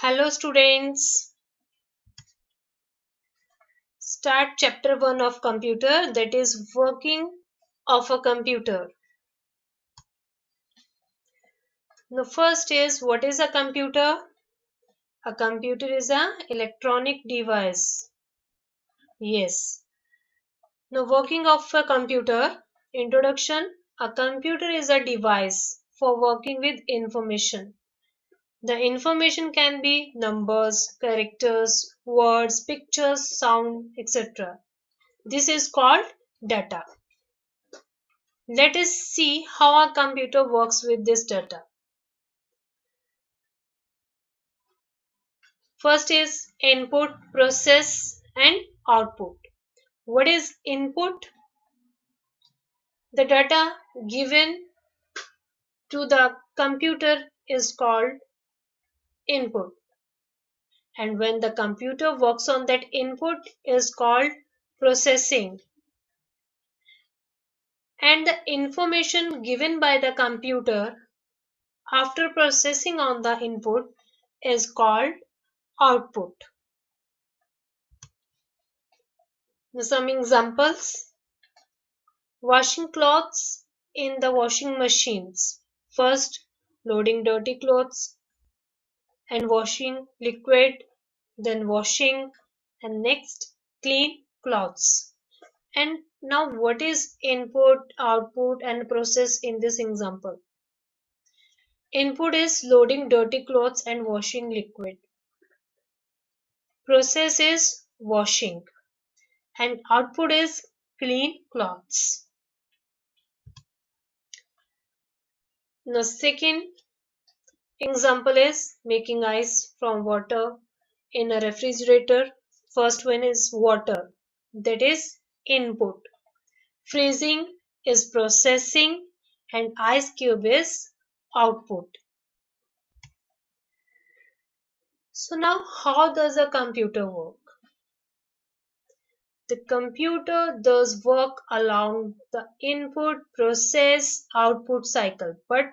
Hello students, start chapter 1 of computer, that is working of a computer. The first is, what is a computer? A computer is an electronic device. Yes. Now working of a computer. Introduction. A computer is a device for working with information. The information can be numbers, characters, words, pictures, sound, etc. This is called data. Let us see how a computer works with this data. First is input, process, and output. What is input? The data given to the computer is called input. And when the computer works on that input is called processing. And the information given by the computer after processing on the input is called output. Some examples: washing clothes in the washing machines. First, loading dirty clothes and washing liquid, then washing, and next, clean clothes. And now, what is input, output, and process in this example? Input is loading dirty clothes and washing liquid. Process is washing. And output is clean clothes. The second example is making ice from water in a refrigerator. First one is water, that is input. Freezing is processing, and ice cube is output. So now how does a computer work? The computer does work along the input, process, output cycle, but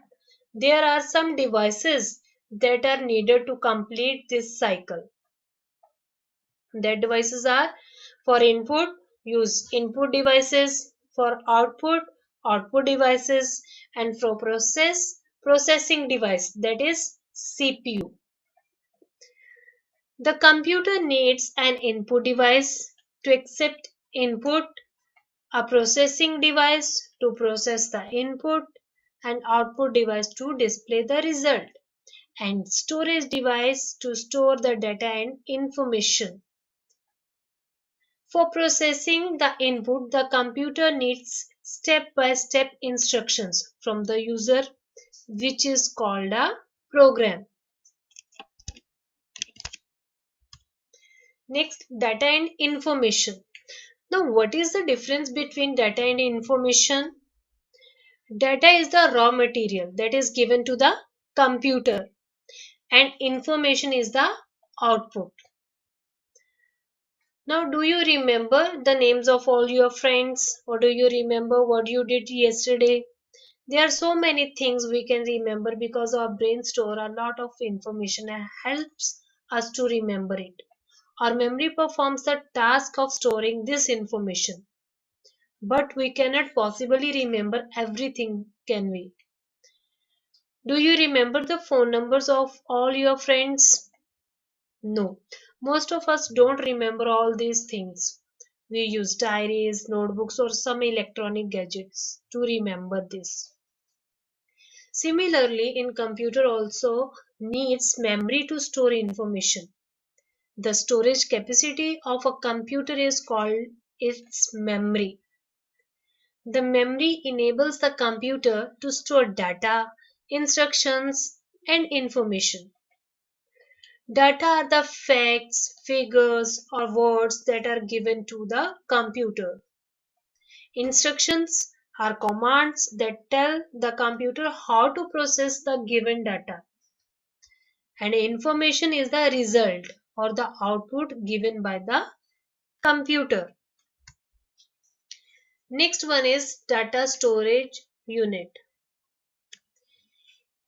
there are some devices that are needed to complete this cycle. That devices are: for input, use input devices; for output, output devices; and for process, processing device, that is CPU. The computer needs an input device to accept input, a processing device to process the input, an output device to display the result, and storage device to store the data and information. For processing the input, the computer needs step-by-step instructions from the user, which is called a program. Next, data and information. Now, what is the difference between data and information? Data is the raw material that is given to the computer, and information is the output. Now, do you remember the names of all your friends, or do you remember what you did yesterday? There are so many things we can remember because our brain store a lot of information and helps us to remember it. Our memory performs the task of storing this information, but we cannot possibly remember everything, can we? Do you remember the phone numbers of all your friends? No. Most of us don't remember all these things. We use diaries, notebooks, or some electronic gadgets to remember this. Similarly, in computer also needs memory to store information. The storage capacity of a computer is called its memory. The memory enables the computer to store data, instructions, and information. Data are the facts, figures, or words that are given to the computer. Instructions are commands that tell the computer how to process the given data. And information is the result or the output given by the computer. Next one is data storage unit.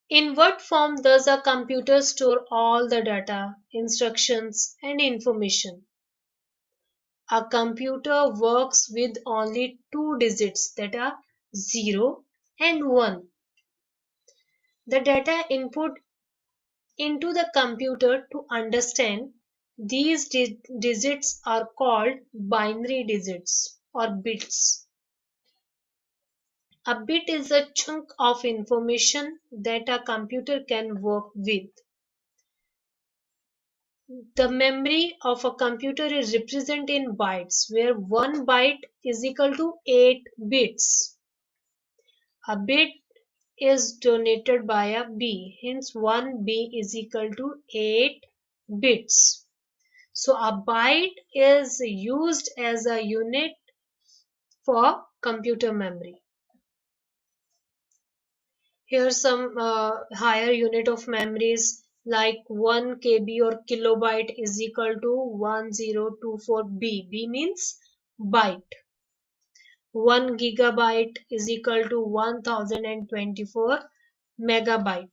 In what form does a computer store all the data, instructions, and information? A computer works with only two digits, that are 0 and 1. The data input into the computer to understand these digits are called binary digits or bits. A bit is a chunk of information that a computer can work with. The memory of a computer is represented in bytes, where 1 byte is equal to 8 bits. A bit is denoted by a B, hence 1 B is equal to 8 bits. So a byte is used as a unit for computer memory. Here's some higher unit of memories like 1 KB or kilobyte is equal to 1024 B. B means byte. 1 gigabyte is equal to 1024 megabyte.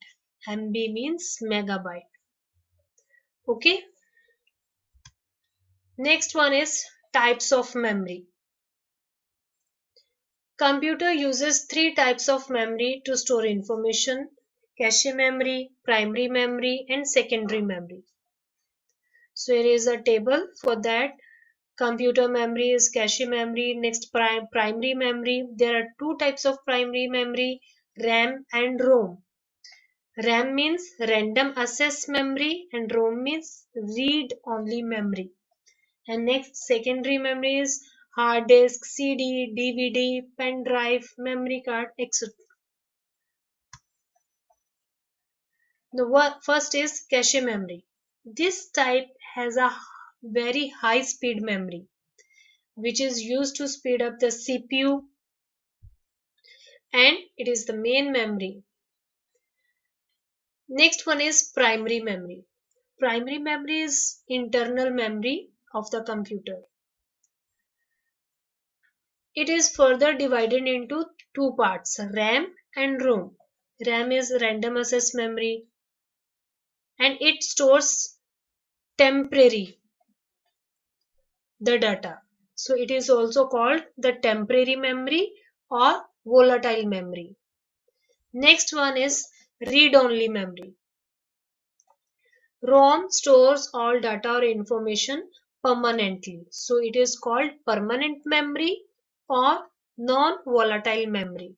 MB means megabyte. Okay. Next one is types of memory. Computer uses three types of memory to store information: cache memory, primary memory, and secondary memory. So here is a table for that. Computer memory is cache memory. Next, primary memory. There are two types of primary memory: RAM and ROM. RAM means random access memory and ROM means read only memory. And next, secondary memory is hard disk, CD, DVD, pen drive, memory card, etc. The first is cache memory. This type has a very high speed memory which is used to speed up the CPU, and it is the main memory. Next one is primary memory. Primary memory is internal memory of the computer. It is further divided into two parts, RAM and ROM. RAM is random access memory and it stores temporary the data. So it is also called the temporary memory or volatile memory. Next one is read-only memory. ROM stores all data or information permanently. So it is called permanent memory or non-volatile memory.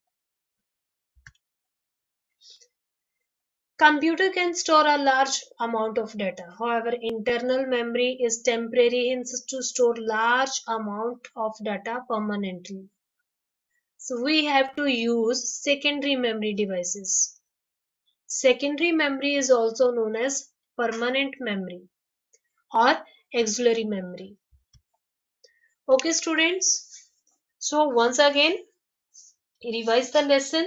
Computer can store a large amount of data. However, internal memory is temporary, hence to store large amount of data permanently. So we have to use secondary memory devices. Secondary memory is also known as permanent memory or auxiliary memory. Okay, students. So once again, revise the lesson.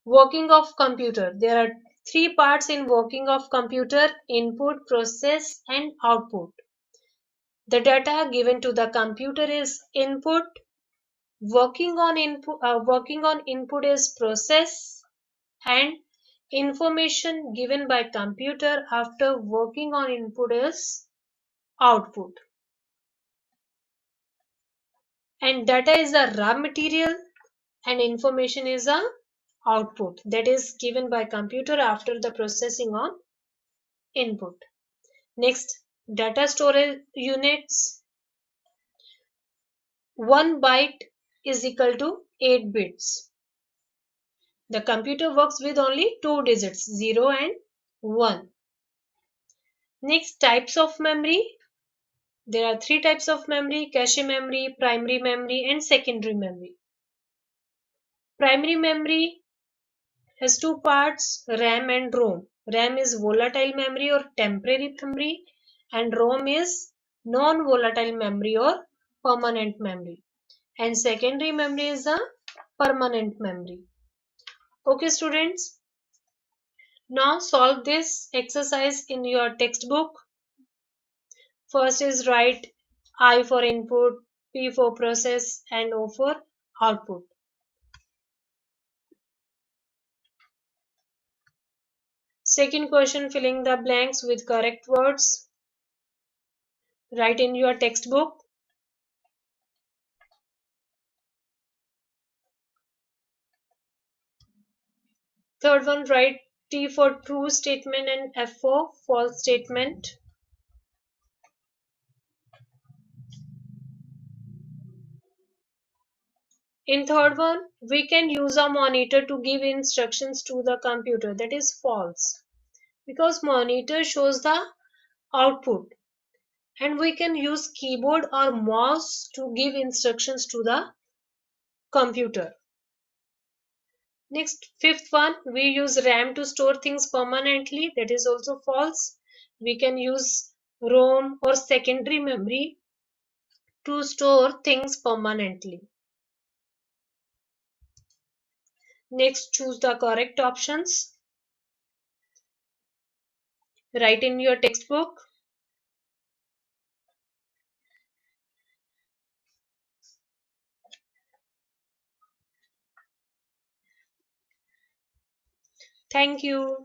Working of computer. There are three parts in working of computer: input, process, and output. The data given to the computer is input. Working on input is process, and information given by computer after working on input is output. And data is a raw material and information is a output that is given by computer after the processing on input. Next, data storage units. 1 byte is equal to 8 bits. The computer works with only two digits, 0 and 1. Next, types of memory. There are three types of memory: cache memory, primary memory, and secondary memory. Primary memory has two parts, RAM and ROM. RAM is volatile memory or temporary memory, and ROM is non-volatile memory or permanent memory. And secondary memory is a permanent memory. Okay, students. Now solve this exercise in your textbook. First is write I for input, P for process, and O for output. Second question, filling the blanks with correct words. Write in your textbook. Third one, write T for true statement and F for false statement. In third one, we can use a monitor to give instructions to the computer. That is false. Because monitor shows the output. And we can use keyboard or mouse to give instructions to the computer. Next, fifth one, we use RAM to store things permanently. That is also false. We can use ROM or secondary memory to store things permanently. Next, choose the correct options. Write in your textbook. Thank you.